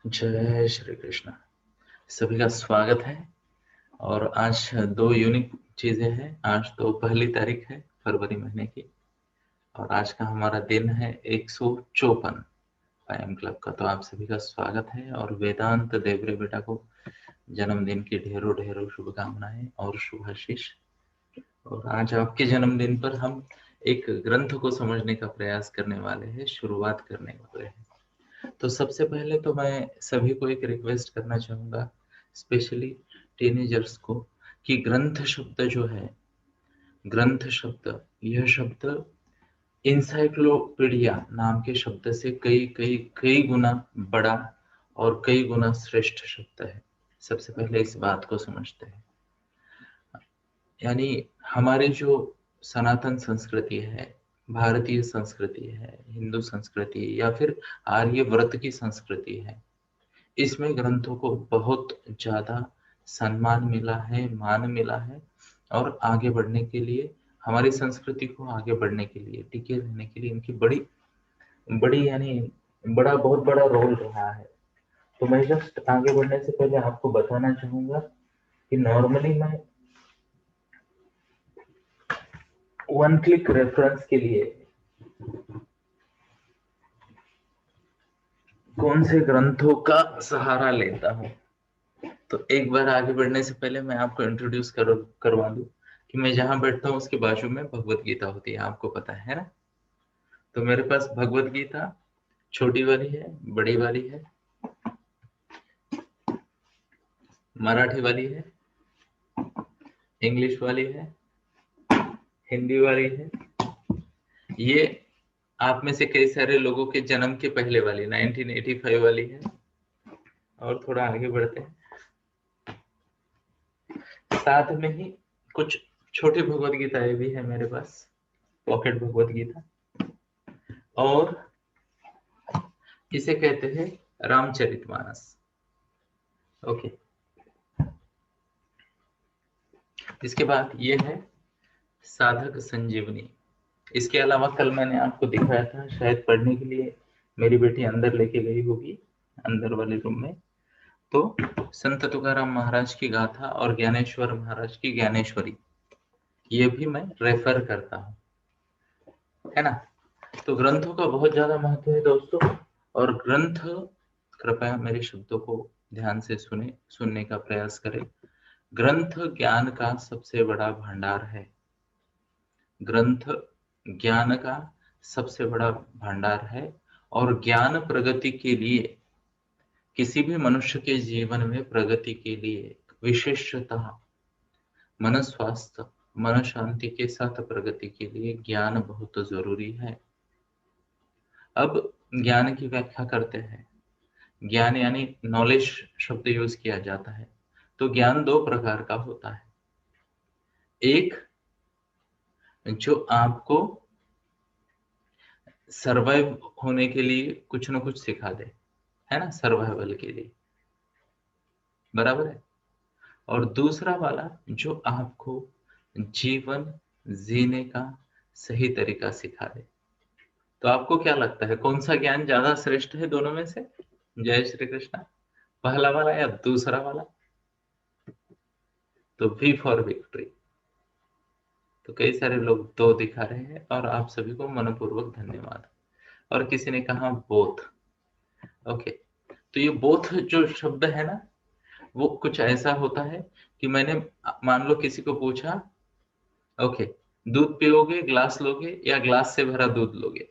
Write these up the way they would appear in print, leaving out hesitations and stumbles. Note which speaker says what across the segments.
Speaker 1: जय श्री कृष्ण। सभी का स्वागत है। और आज दो यूनिक चीजें हैं। आज तो पहली तारीख है फरवरी महीने की, और आज का हमारा दिन है 154 आईएम क्लब का। तो आप सभी का स्वागत है और वेदांत देवरे बेटा को जन्मदिन की ढेरों ढेरों शुभकामनाएं और शुभाशीष। और आज आपके जन्मदिन पर हम एक ग्रंथ को समझने का प्रयास करने वाले हैं, शुरुआत करने वाले हैं। तो सबसे पहले तो मैं सभी को एक रिक्वेस्ट करना चाहूंगा, स्पेशली टीनेजर्स को, कि ग्रंथ शब्द जो है, ग्रंथ शब्द, यह शब्द इंसाइक्लोपीडिया नाम के शब्द से कई कई कई गुना बड़ा और कई गुना श्रेष्ठ शब्द है। सबसे पहले इस बात को समझते हैं। यानी हमारी जो सनातन संस्कृति है, भारतीय संस्कृति है, हिंदू संस्कृति या फिर आर्य व्रत की संस्कृति है, इसमें ग्रंथों को बहुत ज्यादा सम्मान मिला है, मान मिला है। और आगे बढ़ने के लिए, हमारी संस्कृति को आगे बढ़ने के लिए, टिके रहने के लिए इनकी बड़ी बड़ी यानी बहुत बड़ा रोल रहा है। तो मैं जस्ट आगे बढ़ने से पहले आपको बताना चाहूंगा कि नॉर्मली मैं वन क्लिक रेफरेंस के लिए कौन से ग्रंथों का सहारा लेता हूँ। तो एक बार आगे बढ़ने से पहले मैं आपको इंट्रोड्यूस करवा दूं कि मैं जहां बैठता हूँ उसके बाजू में भगवत गीता होती है, आपको पता है ना। तो मेरे पास भगवत गीता छोटी वाली है, बड़ी वाली है, मराठी वाली है, इंग्लिश वाली है, हिंदी वाली है। ये आप में से कई सारे लोगों के जन्म के पहले वाली 1985 वाली है। और थोड़ा आगे बढ़ते हैं, साथ में ही कुछ छोटी भगवत गीताएं भी है मेरे पास, पॉकेट भगवत गीता। और इसे कहते हैं रामचरितमानस। ओके। इसके बाद ये है साधक संजीवनी। इसके अलावा कल मैंने आपको दिखाया था, शायद पढ़ने के लिए मेरी बेटी अंदर लेके गई होगी, अंदर वाले रूम में। तो संत तुकाराम महाराज की गाथा और ज्ञानेश्वर महाराज की ज्ञानेश्वरी, ये भी मैं रेफर करता हूँ, है ना। तो ग्रंथों का बहुत ज्यादा महत्व है दोस्तों। और ग्रंथ, कृपया मेरे शब्दों को ध्यान से सुनने का प्रयास करें। ग्रंथ ज्ञान का सबसे बड़ा भंडार है। ग्रंथ ज्ञान का सबसे बड़ा भंडार है। और ज्ञान प्रगति के लिए, किसी भी मनुष्य के जीवन में प्रगति के लिए, विशेषतः मन स्वास्थ्य, मन शांति के साथ प्रगति के लिए ज्ञान बहुत जरूरी है। अब ज्ञान की व्याख्या करते हैं। ज्ञान यानी नॉलेज शब्द यूज किया जाता है। तो ज्ञान दो प्रकार का होता है। एक जो आपको सरवाइव होने के लिए कुछ ना कुछ सिखा दे, है ना, सर्वाइवल के लिए, बराबर है। और दूसरा वाला जो आपको जीवन जीने का सही तरीका सिखा दे। तो आपको क्या लगता है, कौन सा ज्ञान ज्यादा श्रेष्ठ है दोनों में से? जय श्री कृष्ण। पहला वाला या दूसरा वाला? तो वी फॉर विक्ट्री। तो कई सारे लोग दो दिखा रहे हैं, और आप सभी को मनपूर्वक धन्यवाद। और किसी ने कहा बोथ। ओके। तो ये बोथ जो शब्द है ना, वो कुछ ऐसा होता है कि मैंने, मान लो किसी को पूछा, ओके, दूध पियोगे, ग्लास लोगे या ग्लास से भरा दूध लोगे?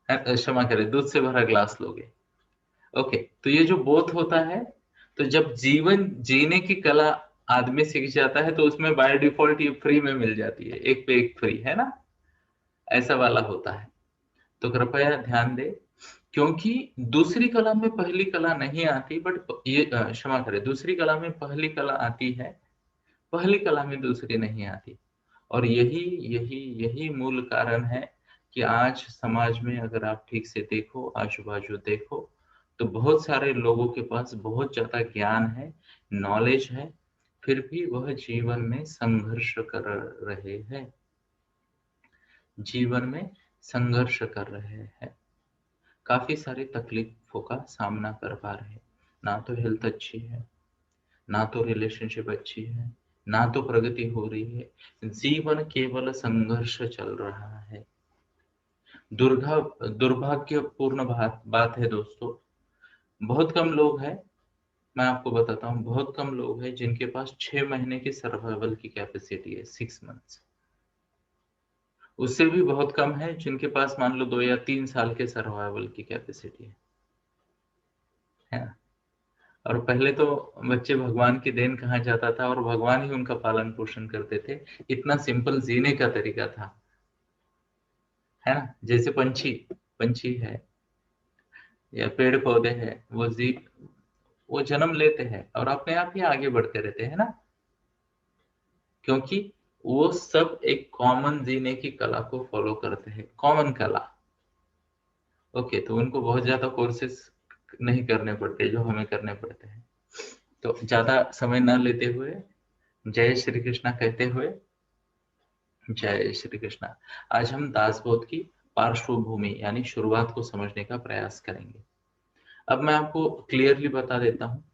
Speaker 1: क्षमा करें, दूध से भरा ग्लास लोगे। ओके। तो ये जो बोथ होता है, तो जब जीवन जीने की कला आदमी सीख जाता है तो उसमें बाय डिफॉल्ट ये फ्री में मिल जाती है, एक पे एक फ्री, है ना। ऐसा वाला होता है। तो कृपया ध्यान दे, क्योंकि दूसरी कला में पहली कला नहीं आती, बट ये क्षमा करें, दूसरी कला में पहली कला आती है, पहली कला में दूसरी नहीं आती। और यही यही यही मूल कारण है कि आज समाज में अगर आप ठीक से देखो, आजू बाजू देखो, तो बहुत सारे लोगों के पास बहुत ज्यादा ज्ञान है, नॉलेज है, फिर भी वह जीवन में संघर्ष कर रहे हैं, जीवन में संघर्ष कर रहे हैं। काफी सारी तकलीफों का सामना कर पा रहे हैं। ना तो हेल्थ अच्छी है, ना तो रिलेशनशिप अच्छी है, ना तो प्रगति हो रही है, जीवन केवल संघर्ष चल रहा है। दुर्भाग्यपूर्ण बात है दोस्तों, बहुत कम लोग हैं, मैं आपको बताता हूँ, बहुत कम लोग हैं जिनके पास 6 महीने की सर्वाइवल की कैपेसिटी है, 6 मंथ्स। उससे भी बहुत कम है जिनके पास मान लो 2 या 3 साल के सर्वाइवल की कैपेसिटी है ना। और पहले तो बच्चे भगवान की देन कहा जाता था और भगवान ही उनका पालन पोषण करते थे। इतना सिंपल जीने का तरीका था, है ना। जैसे पंछी पंछी है या पेड़ पौधे हैं, वो जन्म लेते हैं और अपने आप ही आगे बढ़ते रहते हैं ना, क्योंकि वो सब एक कॉमन जीने की कला को फॉलो करते हैं, कॉमन कला। ओके, तो उनको बहुत ज्यादा कोर्सेस नहीं करने पड़ते जो हमें करने पड़ते हैं। तो ज्यादा समय न लेते हुए, जय श्री कृष्णा कहते हुए, जय श्री कृष्णा। आज हम दासबोध की पार्श्वभूमि यानी शुरुआत को समझने का प्रयास करेंगे। अब मैं आपको क्लियरली बता देता हूँ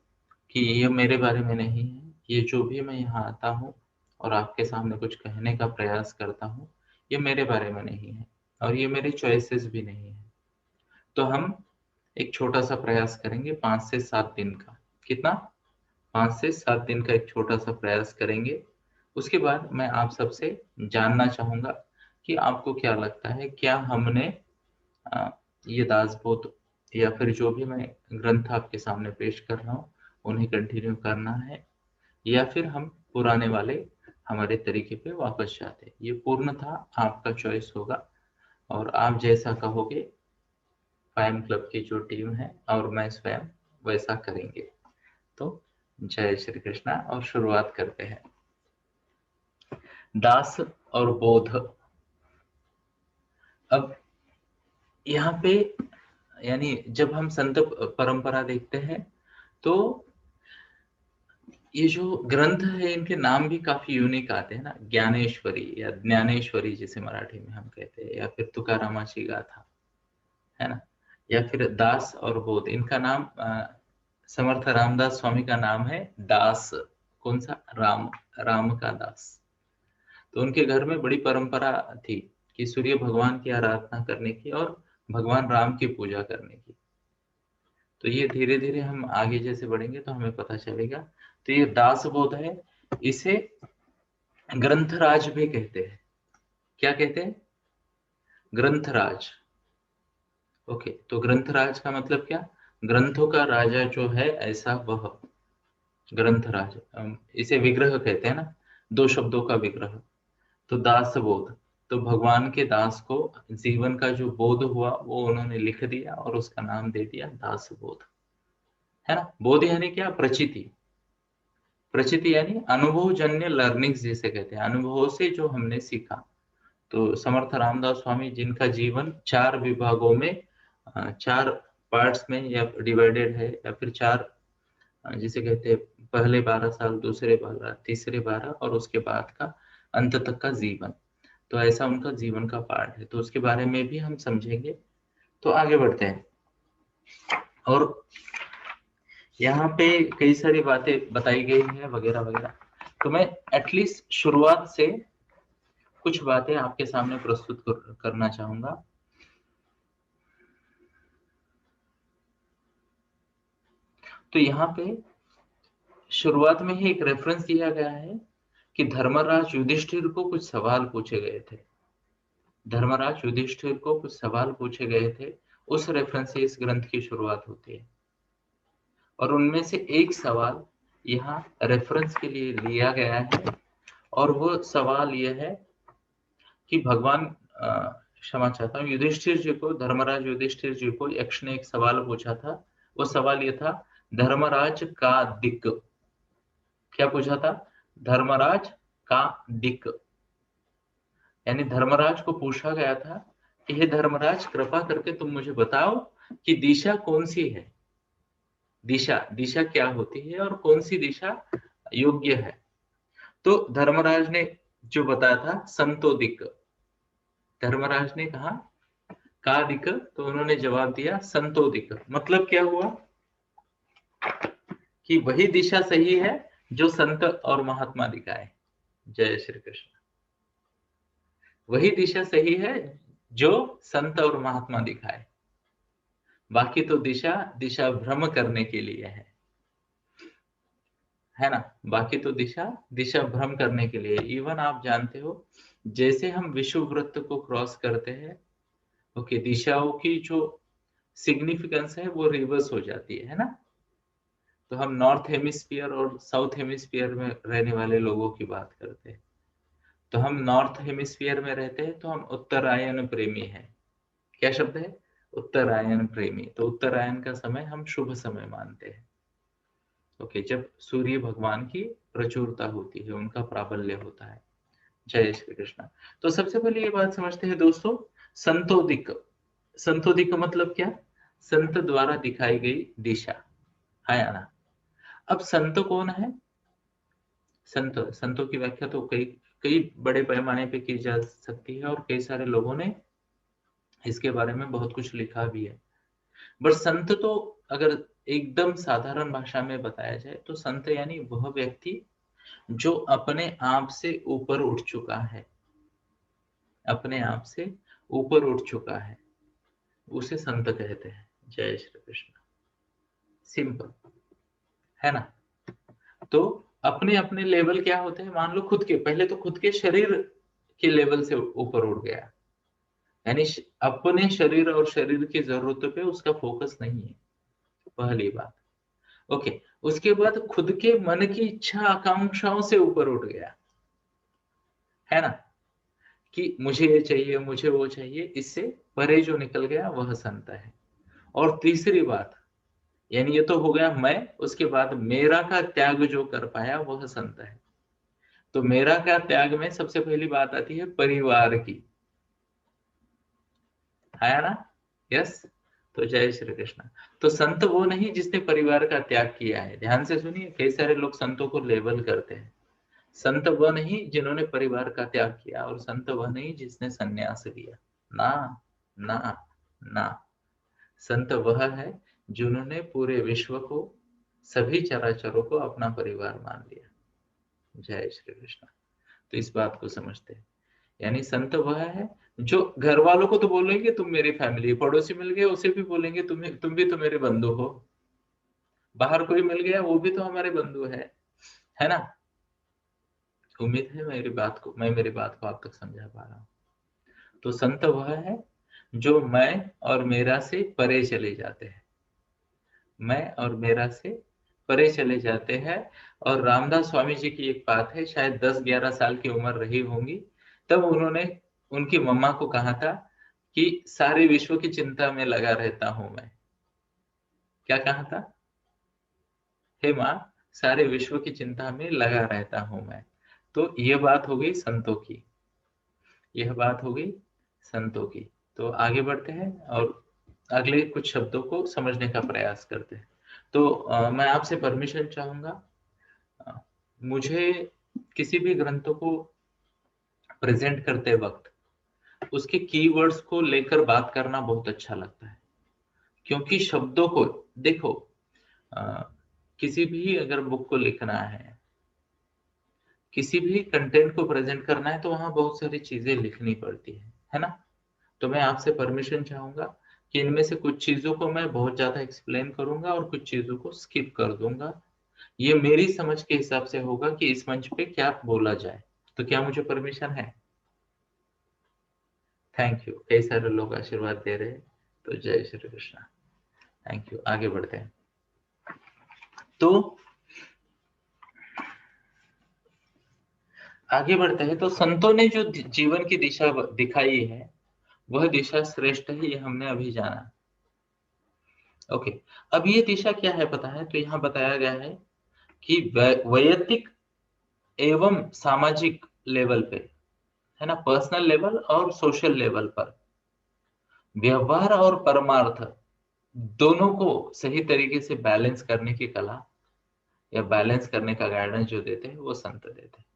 Speaker 1: कि ये मेरे बारे में नहीं है। ये जो भी मैं यहाँ आता हूँ और आपके सामने कुछ कहने का प्रयास करता हूँ, ये मेरे बारे में नहीं है और ये मेरी चॉइसेस भी नहीं है। तो हम एक छोटा सा प्रयास करेंगे 5 से 7 दिन का। कितना? 5 से 7 दिन का एक छोटा सा प्रयास करेंगे। उसके बाद मैं आप सबसे जानना चाहूंगा कि आपको क्या लगता है, क्या हमने ये दासबोध या फिर जो भी मैं ग्रंथ आपके सामने पेश कर रहा हूँ उन्हें कंटिन्यू करना है, या फिर हम पुराने वाले हमारे तरीके पे वापस जाते हैं। ये पूर्णतः आपका चॉइस होगा और आप जैसा कहोगे फाइम क्लब की जो टीम है और मैं स्वयं वैसा करेंगे। तो जय श्री कृष्णा और शुरुआत करते हैं। दास और बोध। अब यहाँ पे यानी जब हम संत परंपरा देखते हैं तो ये जो ग्रंथ है इनके नाम भी काफी यूनिक आते हैं ना, ज्ञानेश्वरी या ज्ञानेश्वरी जिसे मराठी में हम कहते हैं, या फिर तुकारामाची गाथा, है ना, या फिर दास और बोध। इनका नाम समर्थ रामदास स्वामी का नाम है दास। कौन सा? राम, राम का दास। तो उनके घर में बड़ी परंपरा थी कि सूर्य भगवान की आराधना करने की और भगवान राम की पूजा करने की। तो ये धीरे धीरे हम आगे जैसे बढ़ेंगे तो हमें पता चलेगा। तो ये दास बोध है, इसे ग्रंथराज भी कहते हैं। क्या कहते हैं? ग्रंथराज। ओके, तो ग्रंथराज का मतलब क्या? ग्रंथों का राजा जो है ऐसा वह ग्रंथराज। इसे विग्रह कहते हैं ना, 2 शब्दों का विग्रह। तो दास बोध, तो भगवान के दास को जीवन का जो बोध हुआ वो उन्होंने लिख दिया और उसका नाम दे दिया दास बोध, है ना। बोध यानी क्या? प्रचिति। प्रचिति यानी अनुभवजन्य लर्निंग्स जिसे कहते हैं, अनुभवों से जो हमने सीखा। तो समर्थ रामदास स्वामी जिनका जीवन 4 विभागों में 4 पार्ट्स में या डिवाइडेड है, या फिर 4 जिसे कहते हैं, पहले 12 साल, दूसरे 12, तीसरे 12 और उसके बाद का अंत तक का जीवन। तो ऐसा उनका जीवन का पार्ट है, तो उसके बारे में भी हम समझेंगे। तो आगे बढ़ते हैं। और यहाँ पे कई सारी बातें बताई गई हैं वगैरह वगैरह। तो मैं एटलीस्ट शुरुआत से कुछ बातें आपके सामने प्रस्तुत करना चाहूंगा। तो यहाँ पे शुरुआत में ही एक रेफरेंस दिया गया है कि धर्मराज युधिष्ठिर को कुछ सवाल पूछे गए थे। धर्मराज युधिष्ठिर को कुछ सवाल पूछे गए थे, उस रेफरेंस से इस ग्रंथ की शुरुआत होती है। और उनमें से एक सवाल यहाँ रेफरेंस के लिए लिया गया है, और वो सवाल यह है कि भगवान क्षमा चाहता हूँ, युधिष्ठिर जी को, धर्मराज युधिष्ठिर जी को यक्ष ने एक सवाल पूछा था। वो सवाल ये था, धर्मराज का दिक्। क्या पूछा था? धर्मराज का दिक्। यानी धर्मराज को पूछा गया था कि हे धर्मराज, कृपा करके तुम मुझे बताओ कि दिशा कौन सी है। दिशा, दिशा क्या होती है और कौन सी दिशा योग्य है। तो धर्मराज ने जो बताया था संतो दिक्। धर्मराज ने कहा का दिक्, तो उन्होंने जवाब दिया संतो दिक्। मतलब क्या हुआ कि वही दिशा सही है जो संत और महात्मा दिखाए। जय श्री कृष्ण। वही दिशा सही है जो संत और महात्मा दिखाए, बाकी तो दिशा दिशा भ्रम करने के लिए है ना। बाकी तो दिशा दिशा भ्रम करने के लिए। इवन आप जानते हो, जैसे हम विषुव वृत्त को क्रॉस करते हैं, ओके, दिशाओं की जो सिग्निफिकेंस है वो रिवर्स हो जाती है ना। तो हम नॉर्थ हेमिस्फीयर और साउथ हेमिस्फीयर में रहने वाले लोगों की बात करते हैं। तो हम नॉर्थ हेमिस्फीयर में रहते हैं तो हम उत्तरायण प्रेमी हैं। क्या शब्द है? उत्तरायण प्रेमी। तो उत्तरायण का समय हम शुभ समय मानते हैं, ओके, जब सूर्य भगवान की प्रचुरता होती है, उनका प्राबल्य होता है। जय श्री कृष्ण। तो सबसे पहले ये बात समझते हैं दोस्तों, संतोदिक। संतोदिक मतलब क्या? संत द्वारा दिखाई गई दिशा है ना। अब संत कौन है? संतों की व्याख्या तो कई कई बड़े पैमाने पे की जा सकती है और कई सारे लोगों ने इसके बारे में बहुत कुछ लिखा भी है। बट संत तो अगर एकदम साधारण भाषा में बताया जाए तो संत यानी वह व्यक्ति जो अपने आप से ऊपर उठ चुका है, अपने आप से ऊपर उठ चुका है, उसे संत कहते हैं। जय श्री कृष्ण। सिंपल है ना। तो अपने अपने लेवल क्या होते हैं, मान लो खुद के, पहले तो खुद के शरीर के लेवल से ऊपर उठ गया, यानी अपने शरीर और शरीर की जरूरतों पे उसका फोकस नहीं है, पहली बात। ओके, उसके बाद खुद के मन की इच्छा आकांक्षाओं से ऊपर उठ गया, है ना, कि मुझे ये चाहिए, मुझे वो चाहिए, इससे परे जो निकल गया वह संत है। और तीसरी बात, यानी ये तो हो गया मैं, उसके बाद मेरा का त्याग जो कर पाया वह संत है। तो मेरा का त्याग में सबसे पहली बात आती है परिवार की, है ना। यस। तो जय श्री कृष्ण। तो संत वो नहीं जिसने परिवार का त्याग किया है। ध्यान से सुनिए, कई सारे लोग संतों को लेबल करते हैं। संत वह नहीं जिन्होंने परिवार का त्याग किया, और संत वह नहीं जिसने संन्यास लिया। ना ना ना। संत वह है जिन्होंने पूरे विश्व को, सभी चराचरों को अपना परिवार मान लिया। जय श्री कृष्ण। तो इस बात को समझते हैं। यानी संत वह है जो घर वालों को तो बोलेंगे तुम मेरी फैमिली, पड़ोसी मिल गया उसे भी बोलेंगे तुम भी तो मेरे बंधु हो, बाहर कोई मिल गया वो भी तो हमारे बंधु है ना। उम्मीद है मेरी बात को आप तक समझा पा रहा हूं। तो संत वह है जो मैं और मेरा से परे चले जाते हैं, मैं और मेरा से परे चले जाते हैं। और रामदास स्वामी जी की एक बात है, शायद 10-11 साल की उम्र रही होंगी, तब उन्होंने उनकी मम्मा को कहा था कि सारे विश्व की चिंता में लगा रहता हूं मैं। क्या कहा था? हे माँ, सारे विश्व की चिंता में लगा रहता हूं मैं। तो ये बात हो गई संतों की, यह बात हो गई संतों की। तो आगे बढ़ते हैं और अगले कुछ शब्दों को समझने का प्रयास करते हैं। तो मैं आपसे परमिशन चाहूंगा। अ, मुझे किसी भी ग्रंथों को प्रेजेंट करते वक्त उसके कीवर्ड्स को लेकर बात करना बहुत अच्छा लगता है, क्योंकि शब्दों को देखो, अ, किसी भी अगर बुक को लिखना है, किसी भी कंटेंट को प्रेजेंट करना है, तो वहां बहुत सारी चीजें लिखनी पड़ती है ना। तो मैं आपसे परमिशन चाहूंगा कि इनमें से कुछ चीजों को मैं बहुत ज्यादा एक्सप्लेन करूंगा और कुछ चीजों को स्किप कर दूंगा। ये मेरी समझ के हिसाब से होगा कि इस मंच पे क्या बोला जाए। तो क्या मुझे परमिशन है? थैंक यू, कई सारे लोग आशीर्वाद दे रहे हैं। तो जय श्री कृष्ण। Thank you. आगे बढ़ते हैं। तो आगे बढ़ते हैं। तो संतों ने जो जीवन की दिशा दिखाई है वह दिशा श्रेष्ठ है, ये हमने अभी जाना। ओके, अब ये दिशा क्या है पता है? तो यहाँ बताया गया है कि वैयक्तिक एवं सामाजिक लेवल पे, है ना, पर्सनल लेवल और सोशल लेवल पर व्यवहार और परमार्थ दोनों को सही तरीके से बैलेंस करने की कला या बैलेंस करने का गाइडेंस जो देते हैं वो संत देते हैं।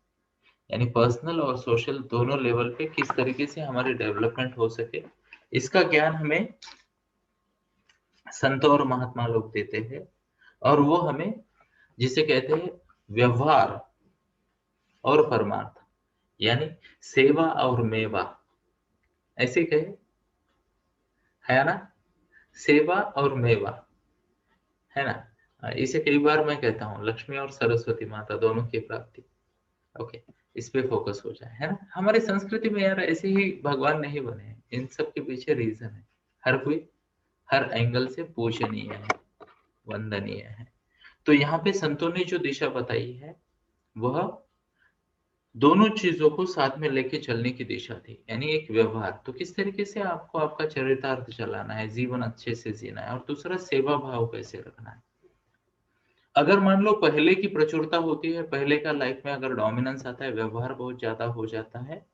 Speaker 1: यानी पर्सनल और सोशल दोनों लेवल पे किस तरीके से हमारी डेवलपमेंट हो सके, इसका ज्ञान हमें संत और महात्मा लोग देते हैं, और वो हमें जिसे कहते हैं व्यवहार और परमार्थ, यानी सेवा और मेवा, ऐसे कहे है ना, सेवा और मेवा, है ना। इसे कई बार मैं कहता हूँ लक्ष्मी और सरस्वती माता दोनों की प्राप्ति। ओके, इस पे फोकस हो जाए, है ना। हमारी संस्कृति में यार ऐसे ही भगवान नहीं बने हैं, इन सब के पीछे रीजन है। हर कोई हर एंगल से पूजनीय है, वंदनीय है। तो यहाँ पे संतों ने जो दिशा बताई है वह दोनों चीजों को साथ में लेके चलने की दिशा थी, यानी एक व्यवहार, तो किस तरीके से आपको आपका चरितार्थ चलाना है, जीवन अच्छे से जीना है, और दूसरा सेवा भाव कैसे रखना है। अगर मान लो पहले की प्रचुरता होती है, पहले का लाइफ में अगर डोमिनेंस आता है, व्यवहार बहुत ज्यादा हो जाता है,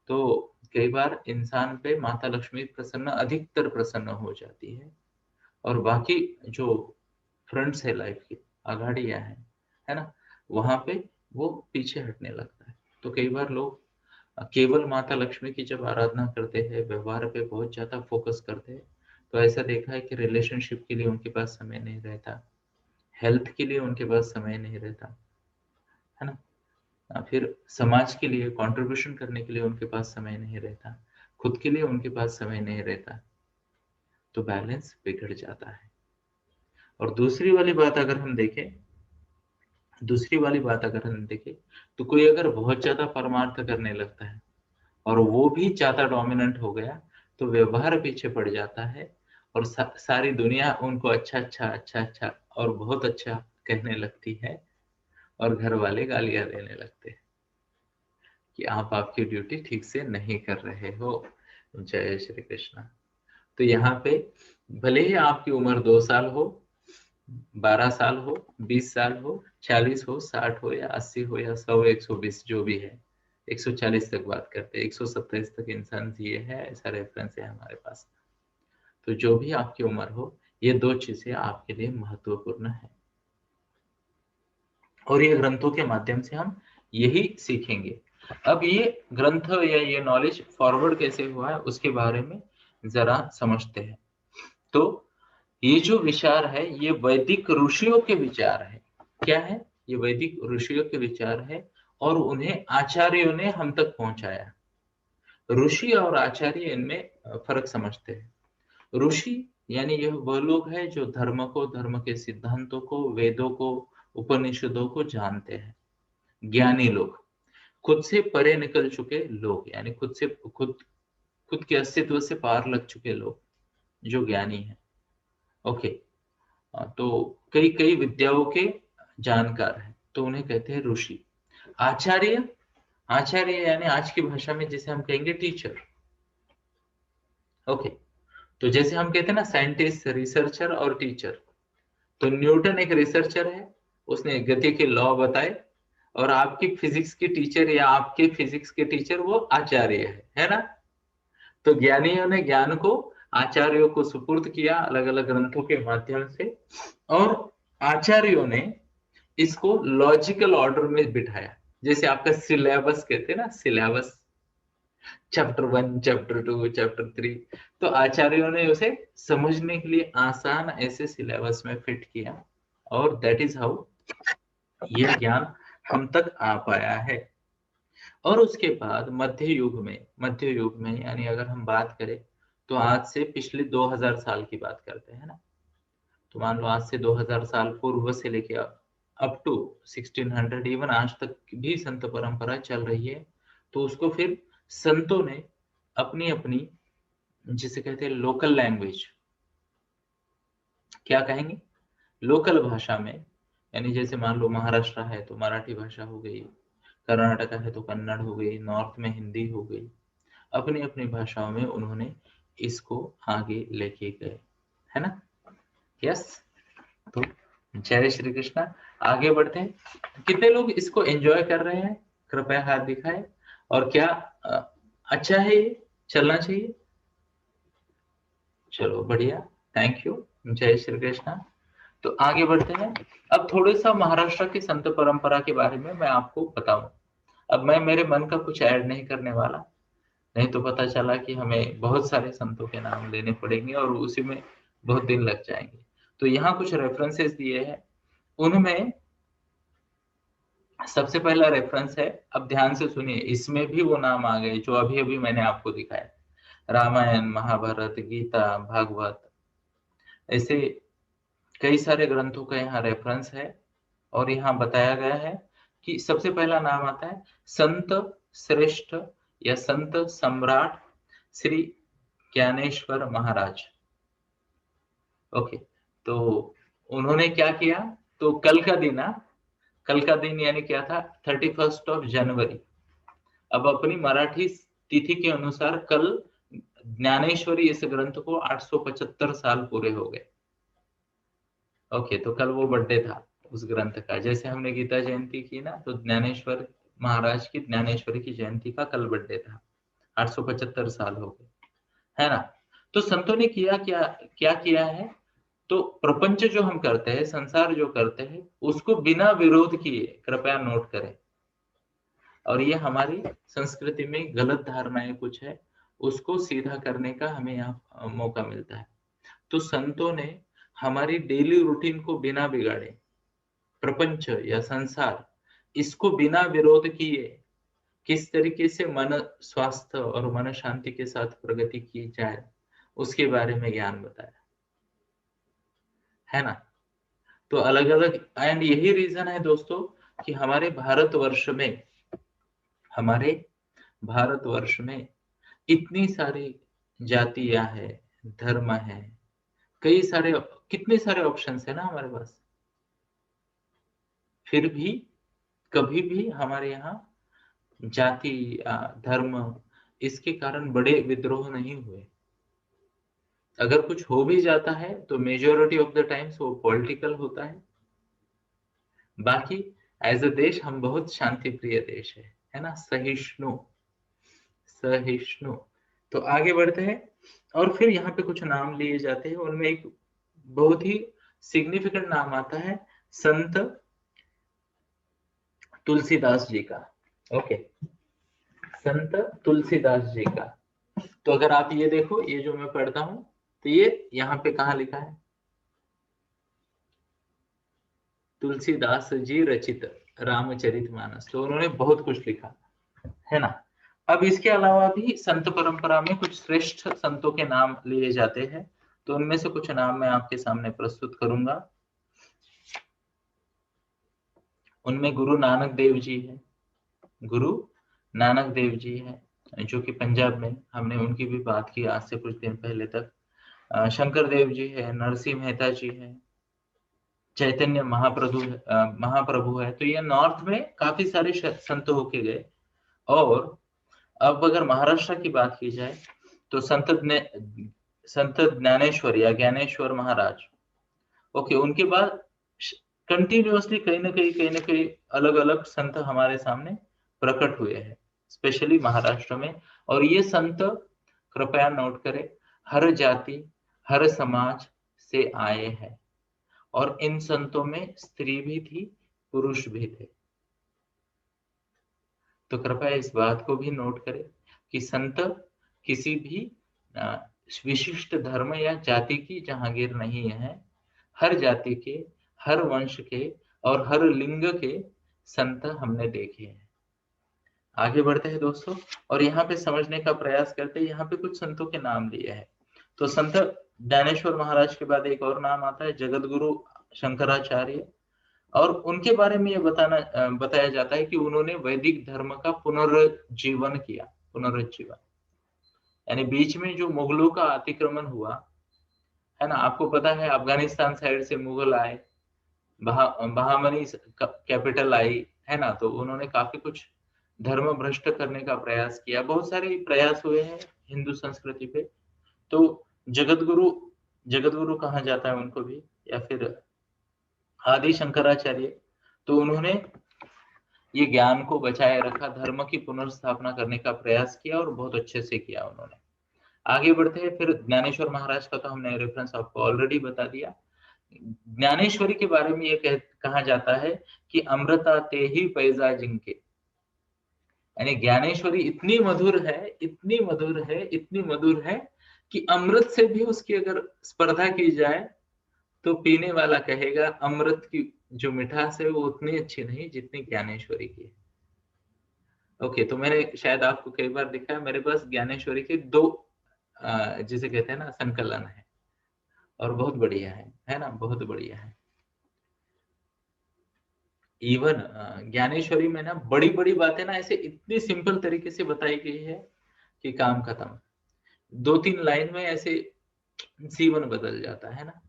Speaker 1: तो कई बार इंसान पे माता लक्ष्मी प्रसन्न, अधिकतर प्रसन्न हो जाती है, और बाकी जो फ्रंट्स है लाइफ की, आघाड़ियां हैं, है ना, वहां पे वो पीछे हटने लगता है। तो कई बार लोग केवल माता लक्ष्मी की जब आराधना करते हैं, व्यवहार पे बहुत ज्यादा फोकस करते हैं, तो ऐसा देखा है कि रिलेशनशिप के लिए उनके पास समय नहीं रहता, हेल्थ के लिए उनके पास समय नहीं रहता, है ना, फिर समाज के लिए कंट्रीब्यूशन करने के लिए उनके पास समय नहीं रहता, खुद के लिए उनके पास समय नहीं रहता, तो बैलेंस बिगड़ जाता है। और दूसरी वाली बात अगर हम देखें, तो कोई अगर बहुत ज्यादा परमार्थ करने लगता है और वो भी ज्यादा डोमिनेंट हो गया, तो व्यवहार पीछे पड़ जाता है, और सारी दुनिया उनको अच्छा अच्छा अच्छा अच्छा और बहुत अच्छा कहने लगती है, और घर वाले गालियां देने लगते हैं कि आप आपकी ड्यूटी ठीक से नहीं कर रहे हो। जय श्री कृष्ण। तो यहाँ पे भले ही आपकी उम्र 2 साल हो, 12 साल हो, 20 साल हो, 40 हो, 60 हो, या 80 हो, या 100, 120 जो भी है, 140 तक बात करते हैं, 127 तक इंसान जिए है, ऐसा रेफरेंस है हमारे पास। तो जो भी आपकी उम्र हो, ये दो चीजें आपके लिए महत्वपूर्ण है, और ये ग्रंथों के माध्यम से हम यही सीखेंगे। अब ये ग्रंथ या ये नॉलेज फॉरवर्ड कैसे हुआ है उसके बारे में जरा समझते हैं। तो ये जो विचार है, ये वैदिक ऋषियों के विचार है। क्या है? ये वैदिक ऋषियों के विचार है, और उन्हें आचार्यों ने हम तक पहुंचाया। ऋषि और आचार्य, इनमें फर्क समझते हैं। ऋषि यानी यह वह लोग हैं जो धर्म को, धर्म के सिद्धांतों को, वेदों को, उपनिषदों को जानते हैं। ज्ञानी लोग, खुद से परे निकल चुके लोग, यानी खुद के अस्तित्व से पार लग चुके लोग जो ज्ञानी हैं। ओके, तो कई कई विद्याओं के जानकार हैं, तो उन्हें कहते हैं ऋषि। आचार्य, आचार्य यानी आज की भाषा में जिसे हम कहेंगे टीचर। ओके, तो जैसे हम कहते हैं ना साइंटिस्ट, रिसर्चर और टीचर, तो न्यूटन एक रिसर्चर है, उसने गति के लॉ बताए, और आपकी फिजिक्स की टीचर या आपके फिजिक्स के टीचर वो आचार्य है ना। तो ज्ञानियों ने ज्ञान को आचार्यों को सुपुर्द किया अलग अलग ग्रंथों के माध्यम से, और आचार्यों ने इसको लॉजिकल ऑर्डर में बिठाया। जैसे आपका सिलेबस कहते हैं ना, सिलेबस, चैप्टर 1, चैप्टर 2, चैप्टर 3, तो आचार्यों ने उसे समझने के लिए आसान ऐसे सिलेबस में फिट किया, और दैट इज हाउ यह ज्ञान हम तक आ पाया है। और उसके बाद मध्य युग में यानी अगर हम बात करें, तो आज से पिछले 2000 साल की बात करते हैं ना, तो मान लो आज से 2000 साल पूर्व से लेके अप टू 1600, इवन आज तक भी संत परंपरा चल रही है। तो उसको फिर संतों ने अपनी अपनी, जिसे कहते हैं लोकल लैंग्वेज, क्या कहेंगे, लोकल भाषा में, यानी जैसे मान लो महाराष्ट्र है तो मराठी भाषा हो गई, कर्नाटक है तो कन्नड़ हो गई, नॉर्थ में हिंदी हो गई, अपनी अपनी भाषाओं में उन्होंने इसको आगे लेके गए, है ना। यस, तो जय श्री कृष्णा। आगे बढ़ते हैं, कितने लोग इसको एंजॉय कर रहे हैं, कृपया हाथ दिखाएं। और क्या अच्छा है ये, चलना चाहिए? चलो बढ़िया, थैंक यू, जय श्री कृष्णा। तो आगे बढ़ते हैं। अब थोड़े सा महाराष्ट्र की संत परंपरा के बारे में मैं आपको बताऊं। अब मैं मेरे मन का कुछ ऐड नहीं करने वाला, नहीं तो पता चला कि हमें बहुत सारे संतों के नाम लेने पड़ेंगे और उसी में बहुत दिन लग जाएंगे। तो यहाँ कुछ रेफरेंसेस दिए हैं, उनमें सबसे पहला रेफरेंस है, अब ध्यान से सुनिए, इसमें भी वो नाम आ गए जो अभी अभी मैंने आपको दिखाया, रामायण, महाभारत, गीता, भागवत, ऐसे कई सारे ग्रंथों का यहाँ रेफरेंस है। और यहाँ बताया गया है कि सबसे पहला नाम आता है संत श्रेष्ठ या संत सम्राट श्री ज्ञानेश्वर महाराज। ओके, तो उन्होंने क्या किया, तो कल का दिन कल का दिन यानी क्या था, 31 जनवरी। अब अपनी मराठी तिथि के अनुसार कल ज्ञानेश्वरी इस ग्रंथ को 875 साल पूरे हो गए। ओके, तो कल वो बर्थडे था उस ग्रंथ का, जैसे हमने गीता जयंती की ना, तो ज्ञानेश्वर महाराज की, ज्ञानेश्वरी की जयंती का कल बर्थडे था, 875 साल हो गए, है ना। तो संतों ने किया क्या, क्या किया है, तो प्रपंच जो हम करते हैं, संसार जो करते हैं, उसको बिना विरोध किए, कृपया नोट करें, और ये हमारी संस्कृति में गलत धारणाएं कुछ है, उसको सीधा करने का हमें यहाँ मौका मिलता है। तो संतों ने हमारी डेली रूटीन को बिना बिगाड़े, प्रपंच या संसार, इसको बिना विरोध किए किस तरीके से मन स्वास्थ्य और मन शांति के साथ प्रगति की जाए, उसके बारे में ज्ञान बताया, है ना। तो अलग अलग, एंड यही रीजन है दोस्तों कि हमारे भारतवर्ष में इतनी सारी जातियां है, धर्म है, कई सारे, कितने सारे ऑप्शंस है ना हमारे पास, फिर भी कभी भी हमारे यहाँ जाति धर्म इसके कारण बड़े विद्रोह नहीं हुए। अगर कुछ हो भी जाता है तो मेजोरिटी ऑफ द टाइम्स वो पॉलिटिकल होता है। बाकी एज अ देश हम बहुत शांति प्रिय देश है ना, सहिष्णु, सहिष्णु। तो आगे बढ़ते हैं, और फिर यहाँ पे कुछ नाम लिए जाते हैं, उनमें एक बहुत ही सिग्निफिकेंट नाम आता है संत तुलसीदास जी का। ओके, संत तुलसीदास जी का। तो अगर आप ये देखो, ये जो मैं पढ़ता हूं, तो ये यहाँ पे कहा लिखा है, तुलसीदास जी रचित रामचरितमानस। तो उन्होंने बहुत कुछ लिखा, है ना। अब इसके अलावा भी संत परंपरा में कुछ श्रेष्ठ संतों के नाम लिए जाते हैं, तो उनमें से कुछ नाम मैं आपके सामने प्रस्तुत करूंगा। उनमें गुरु नानक देव जी है, गुरु नानक देव जी है, जो कि पंजाब में, हमने उनकी भी बात की आज से कुछ दिन पहले तक। शंकर देव जी है, नरसिंह मेहता जी है, चैतन्य महाप्रभु है। तो ये नॉर्थ में काफी सारे संत होके गए। और अब अगर महाराष्ट्र की बात की जाए, तो संत ज्ञानेश्वर या ज्ञानेश्वर महाराज। ओके, उनके बाद कंटिन्यूअसली कहीं ना कहीं अलग अलग संत हमारे सामने प्रकट हुए हैं, स्पेशली महाराष्ट्र में। और ये संत, कृपया नोट करें, हर जाति हर समाज से आए हैं, और इन संतों में स्त्री भी थी, पुरुष भी थे। तो कृपया इस बात को भी नोट करें कि संत किसी भी विशिष्ट धर्म या जाति की जहांगीर नहीं है। हर जाति के, हर वंश के और हर लिंग के संत हमने देखे हैं। आगे बढ़ते हैं दोस्तों, और यहाँ पे समझने का प्रयास करते हैं। यहाँ पे कुछ संतों के नाम लिए हैं। तो संत ज्ञानेश्वर महाराज के बाद एक और नाम आता है जगत गुरु शंकराचार्य, और उनके बारे में ये बताया जाता है कि उन्होंने वैदिक धर्म का पुनर्जीवन किया, पुनरुज्जीवन। यानी बीच में जो मुगलों का अतिक्रमण हुआ, है ना, आपको पता है अफगानिस्तान साइड से मुगल आए, बहामनी कैपिटल आई, है ना, तो उन्होंने काफी कुछ धर्म भ्रष्ट करने का प्रयास किया, बहुत सारे प्रयास हुए हैं हिंदू संस्कृति पे। तो जगत गुरु कहा जाता है उनको भी, या फिर आदि शंकराचार्य। तो उन्होंने ये ज्ञान को बचाए रखा, धर्म की पुनर्स्थापना करने का प्रयास किया, और बहुत अच्छे से किया उन्होंने। आगे बढ़ते हैं, फिर ज्ञानेश्वर महाराज का तो हमने रेफरेंस आपको ऑलरेडी बता दिया। ज्ञानेश्वरी के बारे में ये कहा जाता है कि अमृता ते ही पैजा जिनके, यानी ज्ञानेश्वरी इतनी मधुर है, इतनी मधुर है, इतनी मधुर है कि अमृत से भी उसकी अगर स्पर्धा की जाए तो पीने वाला कहेगा अमृत की जो मिठास है वो उतनी अच्छी नहीं जितनी ज्ञानेश्वरी की है। ओके, तो मैंने शायद आपको कई बार दिखाया, मेरे पास ज्ञानेश्वरी के 2 जिसे कहते हैं ना संकलन है, और बहुत बढ़िया है ना, बहुत बढ़िया है। इवन ज्ञानेश्वरी में ना बड़ी बड़ी बातें ना ऐसे इतनी सिंपल तरीके से बताई गई है कि काम खत्म। 2-3 लाइन में ऐसे जीवन बदल जाता है ना।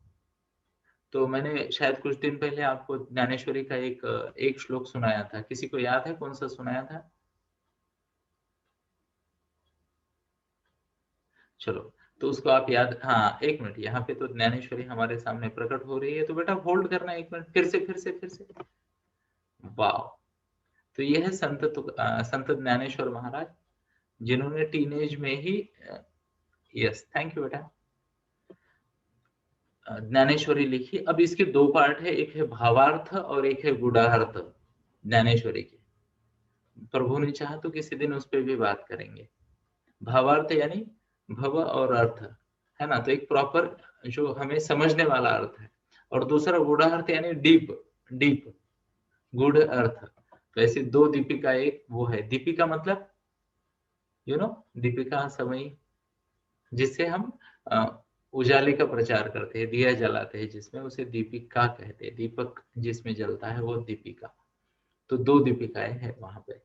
Speaker 1: तो मैंने शायद कुछ दिन पहले आपको ज्ञानेश्वरी का एक श्लोक सुनाया था, किसी को याद है कौन सा सुनाया था? चलो, तो उसको आप याद, हाँ 1 मिनट, यहाँ पे तो ज्ञानेश्वरी हमारे सामने प्रकट हो रही है, तो बेटा होल्ड करना 1 मिनट, फिर से। वाह! तो ये है संत ज्ञानेश्वर महाराज, जिन्होंने टीनेज में ही यस, थैंक यू बेटा, ज्ञानेश्वरी लिखी। अब इसके 2 पार्ट है, एक है भावार्थ और एक है गुणार्थ ज्ञानेश्वरी की। प्रभु ने चाहा तो किसी दिन उस पर भी बात करेंगे। भावार्थ यानी भव और अर्थ, है ना, तो एक प्रॉपर जो हमें समझने वाला अर्थ है, और दूसरा गूढ़ार्थ यानी डीप, डीप गूढ़ अर्थ। तो ऐसे 2 दीपिका, एक वो है दीपिका मतलब दीपिका समय, जिससे हम उजाले का प्रचार करते हैं, दिया जलाते हैं जिसमें, उसे दीपिका कहते हैं। दीपक जिसमें जलता है वो दीपिका। तो 2 दीपिकाएं हैं वहां पे,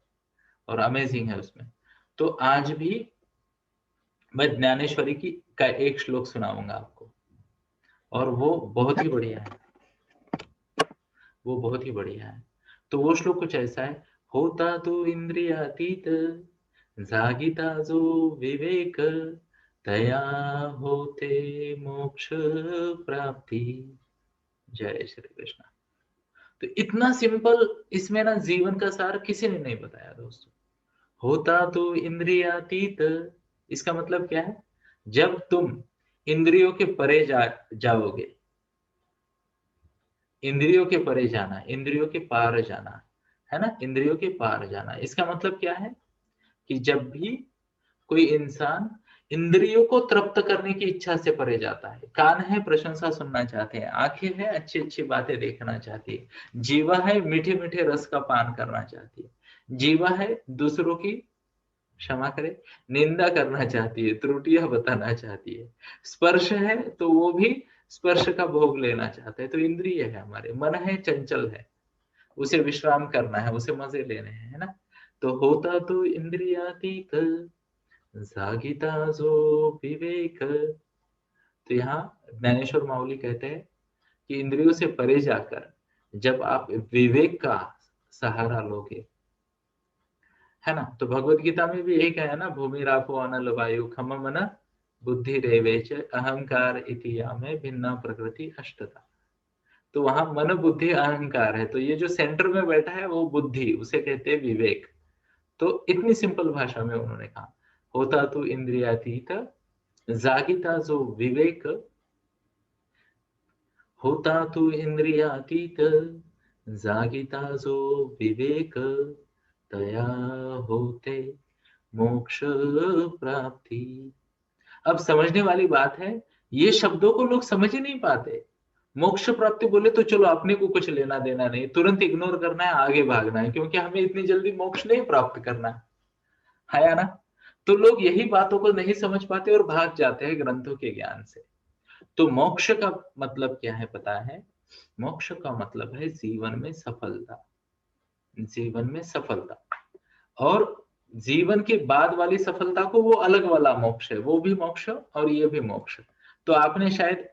Speaker 1: और अमेजिंग है उसमें। तो आज भी मैं ज्ञानेश्वरी की का एक श्लोक सुनाऊंगा आपको, और वो बहुत ही बढ़िया है, वो बहुत ही बढ़िया है। तो वो श्लोक कुछ ऐसा है, होता तो इंद्रियातीत जागीता जो विवेक, तया होते मोक्ष प्राप्ति। जय श्री कृष्ण। तो इतना सिंपल, इसमें ना जीवन का सार किसी ने नहीं बताया दोस्तों। होता तो इंद्रियातीत, इसका मतलब क्या है? जब तुम इंद्रियों के परे जाओगे, इंद्रियों के परे जाना, इंद्रियों के पार जाना, है ना, इंद्रियों के पार जाना, इसका मतलब क्या है? कि जब भी कोई इंसान इंद्रियों को तृप्त करने की इच्छा से परे जाता है, कान है प्रशंसा सुनना चाहते हैं, आंखें हैं अच्छी अच्छी बातें देखना चाहती है, जीवा है मीठे मीठे रस का पान करना चाहती है, जीवा है दूसरों की, क्षमा करे, निंदा करना चाहती है, त्रुटियां बताना चाहती है, स्पर्श है तो वो भी स्पर्श का भोग लेना चाहते हैं। तो इंद्रिय है हमारे, मन है चंचल है, उसे विश्राम करना है, उसे मजे लेने हैं, है ना। तो होता तो इंद्रियातीत जागीता जो विवेक। तो यहाँ ज्ञानेश्वर माऊली कहते हैं कि इंद्रियों से परे जाकर जब आप विवेक का सहारा लोगे, है ना, तो भगवत गीता में भी यही कहा है ना, भूमि रापो अनल वायु खम मन बुद्धि रेवेच अहंकार इति यामे भिन्ना प्रकृति अष्टता। तो वहां मन बुद्धि अहंकार है, तो ये जो सेंटर में बैठा है वो बुद्धि, उसे कहते हैं विवेक। तो इतनी सिंपल भाषा में उन्होंने कहा, होता तो इंद्रियातीत जागीता जो विवेक, होता तो इंद्रियातीत जागीता जो विवेक, तया होते मोक्ष प्राप्ति। अब समझने वाली बात है, ये शब्दों को लोग समझ ही नहीं पाते। मोक्ष प्राप्ति बोले तो चलो अपने को कुछ लेना देना नहीं, तुरंत इग्नोर करना है, आगे भागना है, क्योंकि हमें इतनी जल्दी मोक्ष नहीं प्राप्त करना है ना। तो लोग यही बातों को नहीं समझ पाते और भाग जाते हैं ग्रंथों के ज्ञान से। तो मोक्ष का मतलब क्या है पता है? मोक्ष का मतलब है जीवन में सफलता, जीवन में सफलता, और जीवन के बाद वाली सफलता को वो अलग वाला मोक्ष है, वो भी मोक्ष और ये भी मोक्ष। तो आपने शायद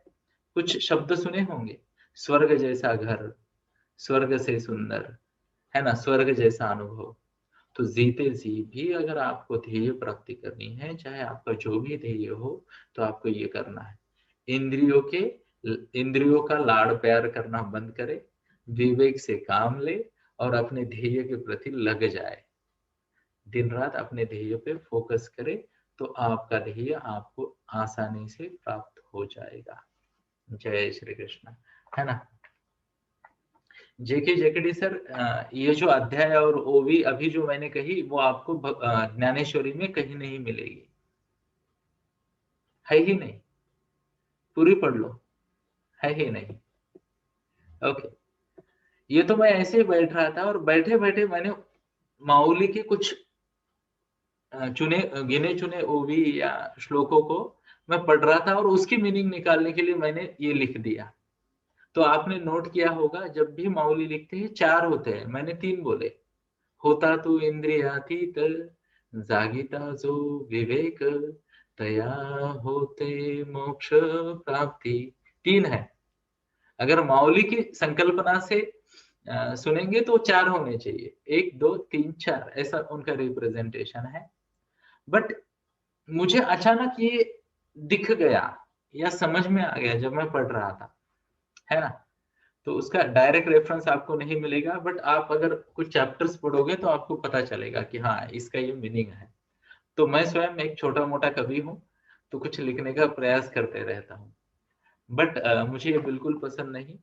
Speaker 1: कुछ शब्द सुने होंगे, स्वर्ग जैसा घर, स्वर्ग से सुंदर, है ना, स्वर्ग जैसा अनुभव। तो जीते जी भी अगर आपको ध्येय प्राप्ति करनी है, चाहे आपका जो भी ध्येय हो, तो आपको ये करना है, इंद्रियों के इंद्रियों का लाड़ प्यार करना बंद करे, विवेक से काम ले, और अपने ध्येय के प्रति लग जाए, दिन रात अपने ध्येय पे फोकस करे, तो आपका ध्येय आपको आसानी से प्राप्त हो जाएगा। जय श्री कृष्ण, है ना। जेके जेकेडी सर, ये जो अध्याय और ओवी अभी जो मैंने कही वो आपको ज्ञानेश्वरी में कहीं नहीं मिलेगी, है ही नहीं, पूरी पढ़ लो, है ही नहीं। ओके, ये तो मैं ऐसे ही बैठ रहा था और बैठे बैठे मैंने माउली के कुछ चुने गिने चुने ओवी या श्लोकों को मैं पढ़ रहा था और उसकी मीनिंग निकालने के लिए मैंने ये लिख दिया। तो आपने नोट किया होगा जब भी माउली लिखते हैं 4 होते हैं, मैंने 3 बोले। होता तू इंद्रियातीत, जागीता जो विवेक, तया होते मोक्ष प्राप्ति। 3 है। अगर माउली की संकल्पना से सुनेंगे तो 4 होने चाहिए, 1 2 3 4, ऐसा उनका रिप्रेजेंटेशन है। बट मुझे अचानक ये दिख गया या समझ में आ गया जब मैं पढ़ रहा था, है ना। तो उसका डायरेक्ट रेफरेंस आपको नहीं मिलेगा, बट आप अगर कुछ चैप्टर्स पढ़ोगे तो आपको पता चलेगा कि हाँ इसका ये मीनिंग है। तो मैं स्वयं एक छोटा मोटा कवि हूँ, तो कुछ लिखने का प्रयास करते रहता हूँ। बट मुझे ये बिल्कुल पसंद नहीं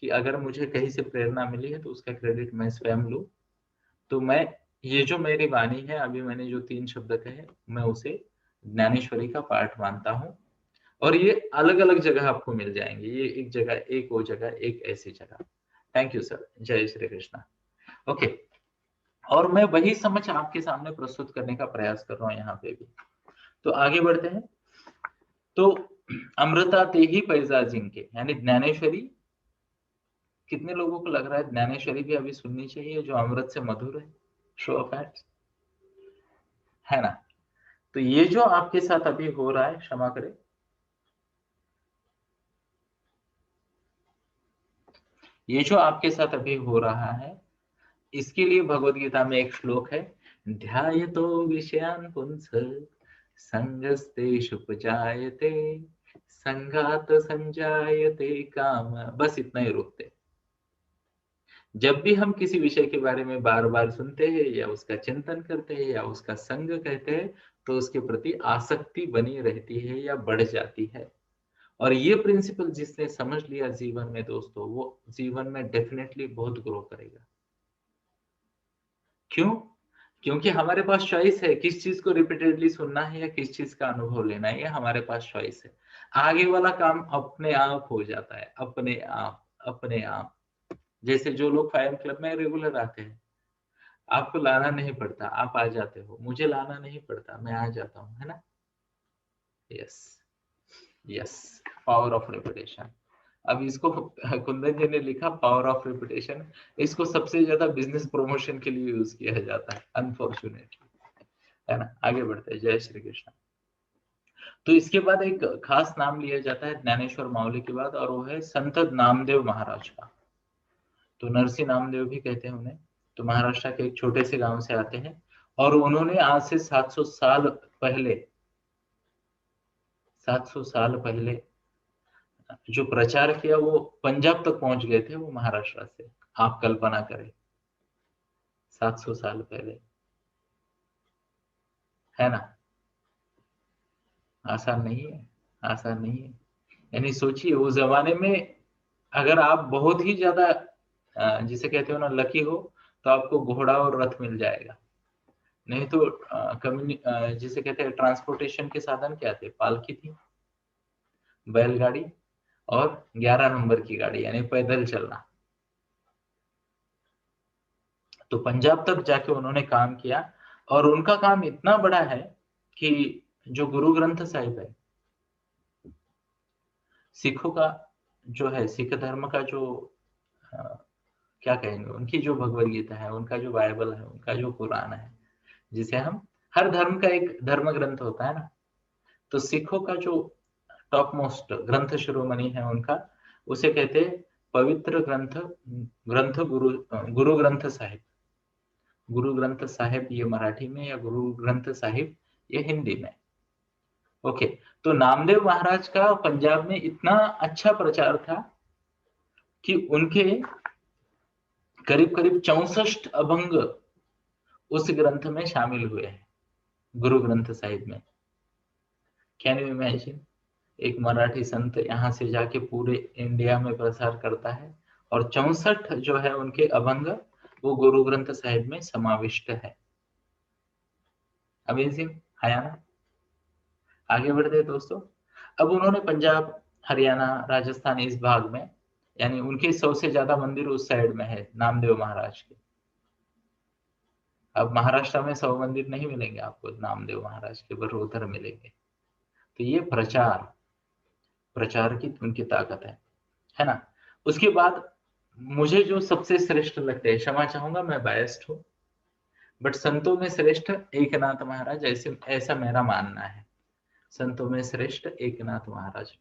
Speaker 1: कि अगर मुझे कहीं से प्रेरणा मिली है तो उसका क्रेडिट मैं स्वयं लूं। तो मैं ये जो मेरी वाणी है, अभी मैंने जो 3 शब्द कहे, मैं उसे ज्ञानेश्वरी का पाठ मानता हूँ। और ये अलग अलग जगह आपको मिल जाएंगे, ये एक जगह, एक वो जगह, एक ऐसी जगह। थैंक यू सर, जय श्री कृष्णा। ओके, और मैं वही समझ आपके सामने प्रस्तुत करने का प्रयास कर रहा हूँ यहाँ पे भी। तो आगे बढ़ते हैं। तो अमृता ते ही पैजा जिनके, यानी ज्ञानेश्वरी, कितने लोगों को लग रहा है ज्ञानेश्वरी भी अभी सुननी चाहिए जो अमृत से मधुर है? शो ऑफ हैंड्स, है ना। तो ये जो आपके साथ अभी हो रहा है, क्षमा करें, ये जो आपके साथ अभी हो रहा है, इसके लिए भगवत गीता में एक श्लोक है, ध्यायतो विषयान् पुंस संगस्तेषुपजायते संगात संजायते काम। बस इतना ही रोकते। जब भी हम किसी विषय के बारे में बार बार सुनते हैं या उसका चिंतन करते हैं या उसका संग कहते हैं, तो उसके प्रति आसक्ति बनी रहती है या बढ़ जाती है। और ये प्रिंसिपल जिसने समझ लिया जीवन में दोस्तों, वो जीवन में डेफिनेटली बहुत ग्रो करेगा। क्यों? क्योंकि हमारे पास चॉइस है किस चीज को रिपीटेडली सुनना है या किस चीज का अनुभव लेना है, ये हमारे पास चॉइस है। आगे वाला काम अपने आप हो जाता है, अपने आप, अपने आप। जैसे जो लोग फायर क्लब में रेगुलर आते हैं, आपको लाना नहीं पड़ता, आप आ जाते हो। मुझे लाना नहीं पड़ता, मैं आ जाता हूँ, है ना। Yes, yes, power of reputation. अब इसको कुंदन जी ने लिखा पावर ऑफ रेपुटेशन, इसको सबसे ज्यादा बिजनेस प्रमोशन के लिए यूज किया जाता है, अनफॉर्चुनेटली, है ना। आगे बढ़ते हैं, जय श्री कृष्ण। तो इसके बाद एक खास नाम लिया जाता है ज्ञानेश्वर माउली के बाद, और वो है संत नामदेव महाराज का। तो नरसिंह नामदेव भी कहते हैं उन्हें। तो महाराष्ट्र के एक छोटे से गांव से आते हैं और उन्होंने आज से 700 साल पहले, 700 साल पहले जो प्रचार किया वो पंजाब तक पहुंच गए थे, वो महाराष्ट्र से। आप कल्पना करें, 700 साल पहले, है ना। आसान नहीं है, आसान नहीं है। यानी सोचिए उस जमाने में अगर आप बहुत ही ज्यादा जिसे कहते हो ना लकी हो, तो आपको घोड़ा और रथ मिल जाएगा। नहीं तो जिसे कहते हैं ट्रांसपोर्टेशन के साधन क्या थे? पालकी थी, बैलगाड़ी, और 11 नंबर की गाड़ी, यानी पैदल चलना। तो पंजाब तक जाके उन्होंने काम किया, और उनका काम इतना बड़ा है कि जो गुरु ग्रंथ साहिब है, सिखों का जो है, सिख धर्म का जो क्या कहेंगे, उनकी जो भगवत गीता है, उनका जो बाइबल है, उनका जो कुरान है, जिसे हम, हर धर्म का एक धर्म ग्रंथ होता है ना, तो सिखों का जो टॉप मोस्ट ग्रंथ शिरोमणि है उनका, उसे कहते हैं पवित्र ग्रंथ, ग्रंथ गुरु, गुरु ग्रंथ साहिब। गुरु ग्रंथ साहिब ये मराठी में, या गुरु ग्रंथ साहिब ये हिंदी में। ओके, तो नामदेव महाराज का पंजाब में इतना अच्छा प्रचार था कि उनके करीब करीब 64 अभंग उस ग्रंथ में शामिल हुए हैं, गुरु ग्रंथ साहिब में। कैन यू इमेजिन, एक मराठी संत यहाँ से जाके पूरे इंडिया में प्रसार करता है, और 64 जो है उनके अभंग वो गुरु ग्रंथ साहिब में समाविष्ट है। अमेजिंग है ना। आगे बढ़ते हैं दोस्तों। अब उन्होंने पंजाब, हरियाणा, राजस्थान इस भाग में, यानी उनके 100 से ज्यादा मंदिर उस साइड में है नामदेव महाराज के। अब महाराष्ट्र में 100 मंदिर नहीं मिलेंगे आपको नामदेव महाराज के, पर उधर मिलेंगे। तो ये प्रचार की उनकी ताकत है ना। उसके बाद मुझे जो सबसे श्रेष्ठ लगते हैं, क्षमा चाहूंगा मैं बायस्ड हूँ, बट संतों में श्रेष्ठ एकनाथ महाराज, ऐसा मेरा मानना है। संतों में श्रेष्ठ एकनाथ महाराज।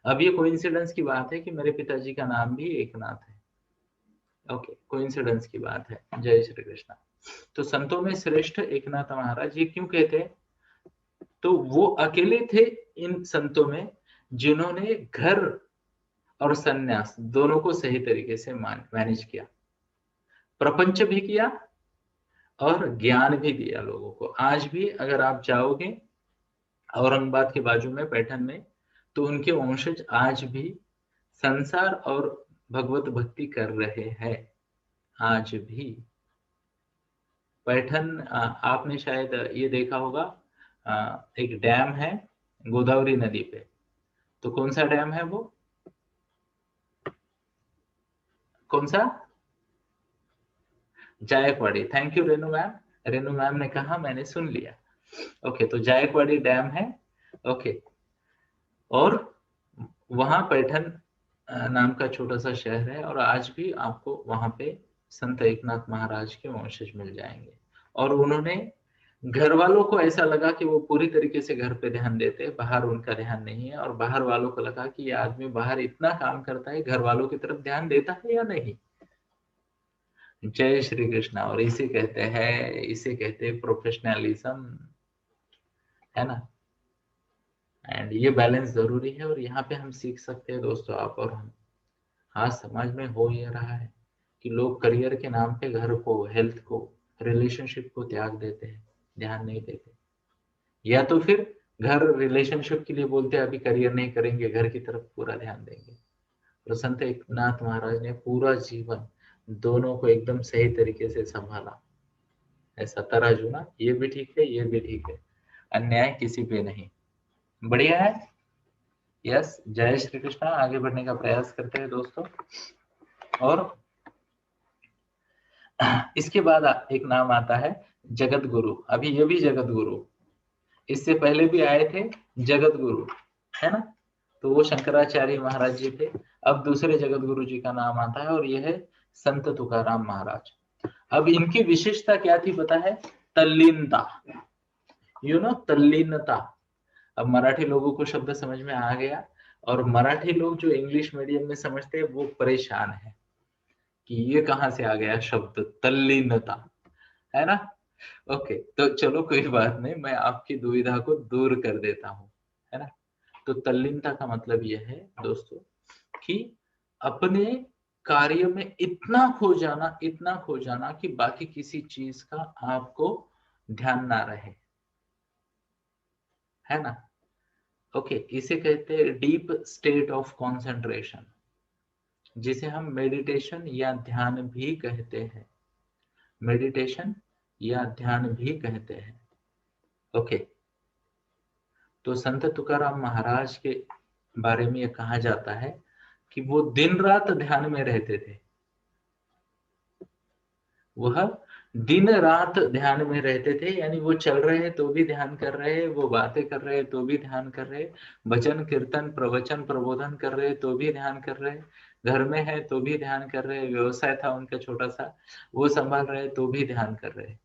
Speaker 1: अब ये कोइंसिडेंस की बात है कि मेरे पिताजी का नाम भी एकनाथ है। ओके, कोइंसिडेंस की बात है। जय श्री कृष्ण। तो संतों में श्रेष्ठ एकनाथ महाराज ये क्यों कहते हैं? तो वो अकेले थे इन संतों में जिन्होंने घर और सन्यास दोनों को सही तरीके से मैनेज किया, प्रपंच भी किया और ज्ञान भी दिया लोगों को। आज भी अगर आप जाओगे औरंगाबाद के बाजू में पैठन में, तो उनके वंशज आज भी संसार और भगवत भक्ति कर रहे हैं। आज भी पैठन, आपने शायद ये देखा होगा, एक डैम है गोदावरी नदी पे। तो कौन सा डैम है वो? कौन सा? Jayakwadi. Thank you Renu ma'am. Renu ma'am ने कहा, मैंने सुन लिया। ओके, तो जायकवाड़ी डैम है। ओके, और वहां पैठन नाम का छोटा सा शहर है, और आज भी आपको वहां पे संत एकनाथ महाराज के वंशज मिल जाएंगे। और उन्होंने घर वालों को ऐसा लगा कि वो पूरी तरीके से घर पे ध्यान देते हैं, बाहर उनका ध्यान नहीं है, और बाहर वालों को लगा कि ये आदमी बाहर इतना काम करता है, घर वालों की तरफ ध्यान देता है या नहीं। जय श्री कृष्ण। और इसे कहते हैं प्रोफेशनलिज्म, है ना। एंड ये बैलेंस जरूरी है, और यहाँ पे हम सीख सकते हैं दोस्तों, आप और हम। आज समाज में हो ये रहा है कि लोग करियर के नाम पे घर को, हेल्थ को, रिलेशनशिप को त्याग देते हैं, ध्यान नहीं देते। या तो फिर घर रिलेशनशिप के लिए बोलते हैं अभी करियर नहीं करेंगे, घर की तरफ पूरा ध्यान देंगे। और संत एकनाथ महाराज ने पूरा जीवन दोनों को एकदम सही तरीके से संभाला। ऐसा तराजू ना, ये भी ठीक है, ये भी ठीक है, अन्याय किसी पे नहीं। बढ़िया है। यस, जय श्री कृष्ण। आगे बढ़ने का प्रयास करते हैं दोस्तों। और इसके बाद एक नाम आता है जगत गुरु। अभी ये भी जगत गुरु, इससे पहले भी आए थे जगत गुरु, है ना। तो वो शंकराचार्य महाराज जी थे। अब दूसरे जगत गुरु जी का नाम आता है, और यह है संत तुकाराम महाराज। अब इनकी विशेषता क्या थी पता है? तल्लीनता, तल्लीनता। अब मराठी लोगों को शब्द समझ में आ गया, और मराठी लोग जो इंग्लिश मीडियम में समझते हैं वो परेशान है कि ये कहाँ से आ गया शब्द तल्लीनता, है ना। ओके, तो चलो कोई बात नहीं, मैं आपकी दुविधा को दूर कर देता हूँ, है ना। तो तल्लीनता का मतलब यह है दोस्तों कि अपने कार्य में इतना खो जाना कि बाकी किसी चीज का आपको ध्यान ना रहे, है ना। ओके, इसे कहते हैं डीप स्टेट ऑफ कॉन्सेंट्रेशन, जिसे हम मेडिटेशन या ध्यान भी कहते हैं। मेडिटेशन या ध्यान भी कहते हैं। ओके, तो संत तुकाराम महाराज के बारे में यह कहा जाता है कि वो दिन रात ध्यान में रहते थे। वह दिन रात ध्यान में रहते थे, यानी वो चल रहे हैं तो भी ध्यान कर रहे हैं, वो बातें कर रहे हैं तो भी ध्यान कर रहे हैं, भजन कीर्तन प्रवचन प्रबोधन कर रहे हैं तो भी ध्यान कर रहे हैं, घर में है तो भी ध्यान कर रहे हैं, व्यवसाय था उनका छोटा सा वो संभाल रहे हैं तो भी ध्यान कर रहे हैं,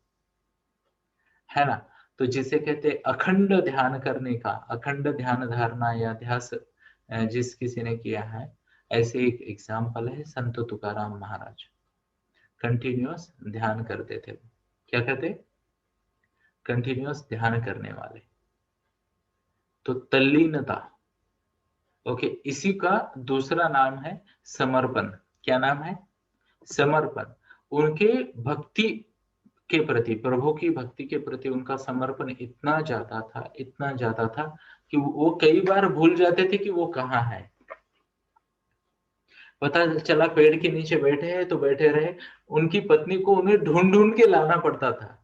Speaker 1: है ना। तो जिसे कहते अखंड ध्यान करने का, अखंड ध्यान धारणा या ध्यास जिस किसी ने किया है, ऐसे एक एग्जाम्पल है संत तुकाराम महाराज। कंटिन्यूअस ध्यान करते थे। क्या कहते? कंटिन्यूअस ध्यान करने वाले। तो तल्लीनता। ओके, इसी का दूसरा नाम है समर्पण। क्या नाम है? समर्पण। उनके भक्ति के प्रति, प्रभु की भक्ति के प्रति उनका समर्पण इतना ज्यादा था, इतना ज्यादा था कि वो कई बार भूल जाते थे कि वो कहाँ है। पता चला पेड़ के नीचे बैठे हैं तो बैठे रहे। उनकी पत्नी को उन्हें ढूंढ ढूंढ के लाना पड़ता था,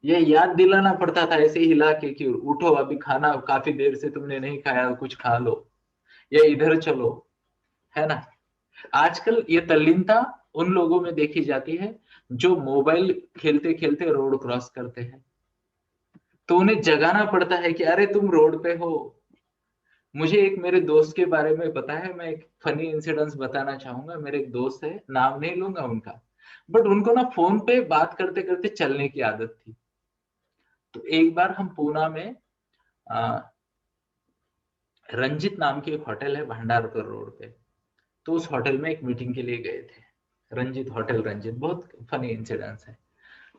Speaker 1: ये याद दिलाना पड़ता था ऐसे ही हिला के कि उठो अभी खाना काफी देर से तुमने नहीं खाया, कुछ खा लो, या इधर चलो, है ना। आजकल ये तल्लीनता उन लोगों में देखी जाती है जो मोबाइल खेलते खेलते रोड क्रॉस करते हैं, तो उन्हें जगाना पड़ता है कि अरे तुम रोड पे हो। मुझे एक मेरे दोस्त के बारे में पता है, मैं एक फनी इंसिडेंस बताना चाहूंगा। मेरे एक दोस्त है, नाम नहीं लूंगा उनका, बट उनको ना फोन पे बात करते करते चलने की आदत थी। तो एक बार हम पूना में आ, रंजित नाम की एक होटल है भंडारकर रोड पे, तो उस होटल में एक मीटिंग के लिए गए थे। रंजित होटल, रंजित बहुत फनी इंसिडेंस है।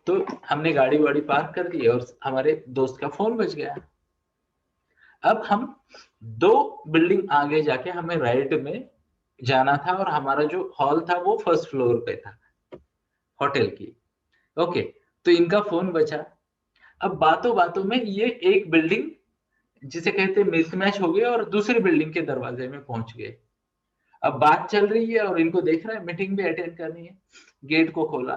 Speaker 1: तो हमने गाड़ी वाड़ी पार्क कर दी और हमारे दोस्त का फोन बज गया। अब हम 2 बिल्डिंग आगे जाके हमें राइट में जाना था और हमारा जो हॉल था वो फर्स्ट फ्लोर पे था होटल की। ओके, तो इनका फोन बचा। अब बातों बातों में ये एक बिल्डिंग जिसे कहते हैं मिसमैच हो गए और दूसरी बिल्डिंग के दरवाजे में पहुंच गए। अब बात चल रही है और इनको देख रहा है, मीटिंग भी अटेंड करनी है। गेट को खोला,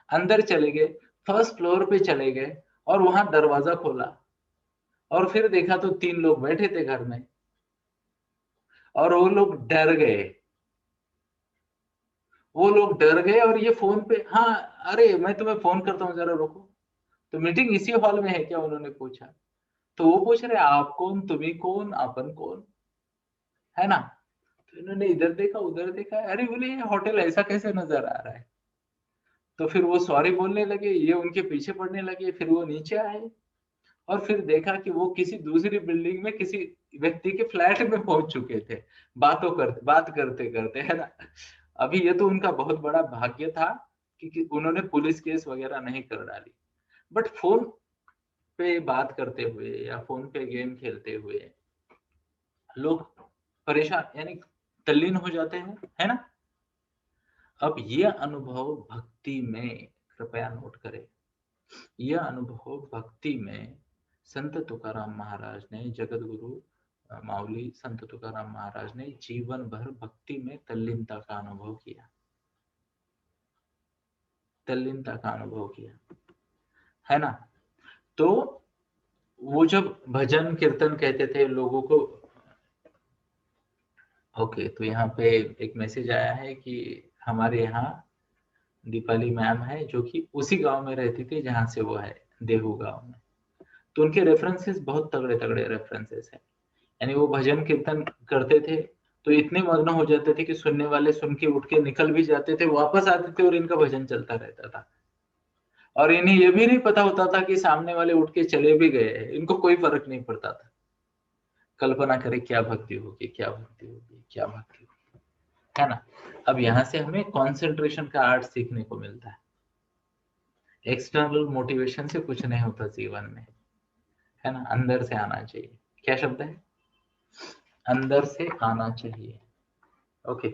Speaker 1: अंदर चले गए, फर्स्ट फ्लोर पे चले गए और वहां दरवाजा खोला और फिर देखा तो 3 लोग बैठे थे घर में और वो लोग डर गए। वो लोग डर गए और ये फोन पे, हाँ अरे मैं तुम्हें फोन करता हूँ जरा रुको। तो मीटिंग इसी हॉल में है क्या, उन्होंने पूछा। तो वो पूछ रहे आप कौन, तुम्ही कौन, अपन कौन, है ना। तो इन्होंने इधर देखा उधर देखा, अरे बोले ये होटल ऐसा कैसे नजर आ रहा है। तो फिर वो सॉरी बोलने लगे, ये उनके पीछे पड़ने लगे, फिर वो नीचे आए और फिर देखा कि वो किसी दूसरी बिल्डिंग में किसी व्यक्ति के फ्लैट में पहुंच चुके थे, बात करते करते, है ना। अभी ये तो उनका बहुत बड़ा भाग्य था कि उन्होंने पुलिस केस वगैरह नहीं कर डाली। बट फोन पे बात करते हुए या फोन पे गेम खेलते हुए लोग परेशान यानी तल्लीन हो जाते हैं, है ना। अब ये अनुभव भक्ति में, कृपया नोट करें, यह अनुभव भक्ति में संत तुकाराम महाराज ने, जगत गुरु माउली संत तुकाराम महाराज ने जीवन भर भक्ति में तल्लीनता का अनुभव किया, तल्लीनता का अनुभव किया, है ना। तो वो जब भजन कीर्तन कहते थे लोगों को। ओके, तो यहाँ पे एक मैसेज आया है कि हमारे यहाँ दीपाली मैम है जो कि उसी गांव में रहती थी जहां से वो है, देहू गांव में। तो उनके रेफरेंसेस बहुत तगड़े तगड़े रेफरेंसेस हैं। यानी वो भजन कीर्तन करते थे तो इतने मग्न हो जाते थे कि सुनने वाले सुन के उठ के निकल भी जाते थे, वापस आते थे और इनका भजन चलता रहता था। और इन्हें ये भी नहीं पता होता था कि सामने वाले उठ के चले भी गए, इनको कोई फर्क नहीं पड़ता था। कल्पना करें क्या भक्ति होगी, क्या भक्ति होगी, क्या भक्ति होगी, है ना। अब यहाँ से हमें कॉन्सेंट्रेशन का आर्ट सीखने को मिलता है। एक्सटर्नल मोटिवेशन से कुछ नहीं होता जीवन में, है ना। अंदर से आना चाहिए। क्या शब्द है, अंदर से आना चाहिए। ओके,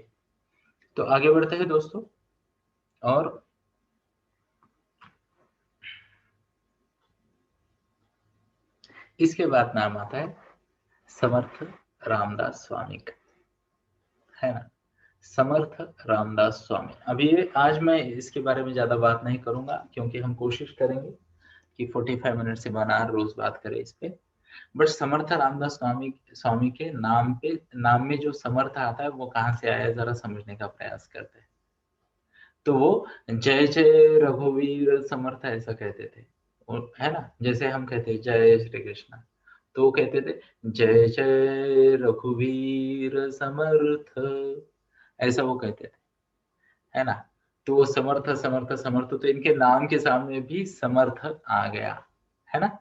Speaker 1: तो आगे बढ़ते हैं दोस्तों। और इसके बाद नाम आता है समर्थ रामदास स्वामी का, है ना। समर्थ रामदास स्वामी। अभी ये आज मैं इसके बारे में ज्यादा बात नहीं करूंगा क्योंकि हम कोशिश करेंगे कि 45 मिनट से 1 आवर रोज बात करें इस पे। बट समर्थ रामदास स्वामी स्वामी के नाम पे, नाम में जो समर्थ आता है वो कहाँ से आया, जरा समझने का प्रयास करते हैं। तो वो जय जय रघुवीर समर्थ ऐसा कहते थे, है ना। जैसे हम कहते हैं जय श्री कृष्ण, तो वो कहते थे जय जय रघुवीर समर्थ, ऐसा वो कहते थे, है ना। तो वो समर्थ समर्थ समर्थ, तो इनके नाम के सामने भी समर्थ आ गया, है ना।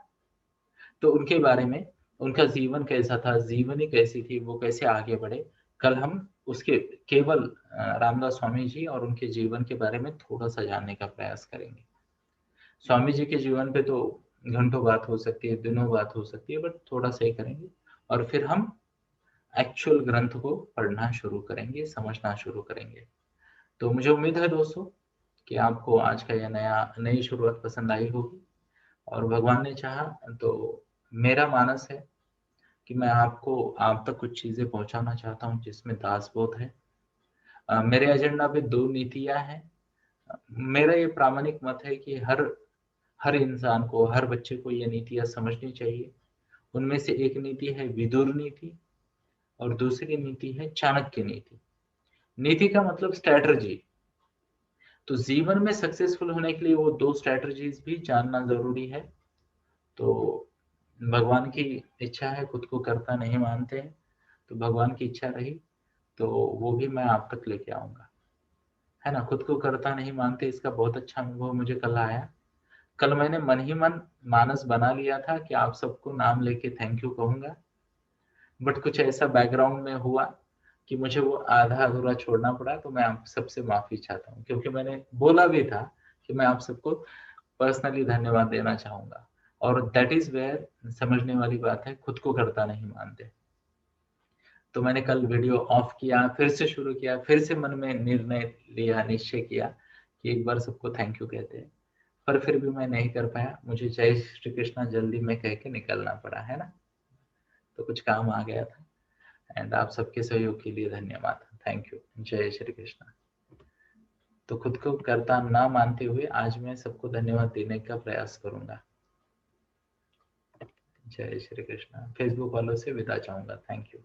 Speaker 1: तो उनके बारे में, उनका जीवन कैसा था, जीवनी कैसी थी, वो कैसे आगे बढ़े, कल हम उसके केवल रामदास स्वामी जी और उनके जीवन के बारे में थोड़ा सा जानने का प्रयास करेंगे। स्वामी जी के जीवन पे तो घंटों बात हो सकती है, दिनों बात हो सकती है, बट थोड़ा सा ही करेंगे और फिर हम एक्चुअल ग्रंथ को पढ़ना शुरू करेंगे, समझना शुरू करेंगे। तो मुझे उम्मीद है दोस्तों कि आपको आज का यह नई शुरुआत पसंद आई होगी। और भगवान ने चाहा तो मेरा मानस है कि मैं आपको, आप तक कुछ चीजें पहुंचाना चाहता हूँ जिसमें दासबोध है, मेरे एजेंडा पे 2 नीतियां हैं। मेरा ये प्रामाणिक मत है कि हर इंसान को, हर बच्चे को ये नीतियां समझनी चाहिए। उनमें से एक नीति है विदुर नीति और दूसरी नीति है चाणक्य नीति। नीति का मतलब स्ट्रैटेजी। तो जीवन में सक्सेसफुल होने के लिए वो 2 स्ट्रैटेजीज भी जानना जरूरी है। तो भगवान की इच्छा है, खुद को कर्ता नहीं मानते हैं, तो भगवान की इच्छा रही तो वो भी मैं आप तक लेके आऊंगा, है ना। खुद को कर्ता नहीं मानते, इसका बहुत अच्छा अनुभव मुझे कल आया। कल मैंने मन ही मन मानस बना लिया था कि आप सबको नाम लेके थैंक यू कहूंगा, बट कुछ ऐसा बैकग्राउंड में हुआ कि मुझे वो आधा अधूरा छोड़ना पड़ा। तो मैं आप सबसे माफी चाहता हूँ, क्योंकि मैंने बोला भी था कि मैं आप सबको पर्सनली धन्यवाद देना चाहूंगा। और दैट इज वेयर समझने वाली बात है, खुद को कर्ता नहीं मानते। तो मैंने कल वीडियो ऑफ किया, फिर से शुरू किया, फिर से मन में निर्णय लिया, निश्चय किया कि एक बार सबको थैंक यू कहते हैं, पर फिर भी मैं नहीं कर पाया। मुझे जय श्री कृष्णा जल्दी में कह के निकलना पड़ा, है ना। तो कुछ काम आ गया था। एंड आप सबके सहयोग के लिए धन्यवाद, थैंक यू, जय श्री कृष्णा। तो खुद को कर्ता ना मानते हुए आज मैं सबको धन्यवाद देने का प्रयास करूंगा। जय श्री कृष्णा। फेसबुक वालों से विदा चाहूंगा, थैंक यू।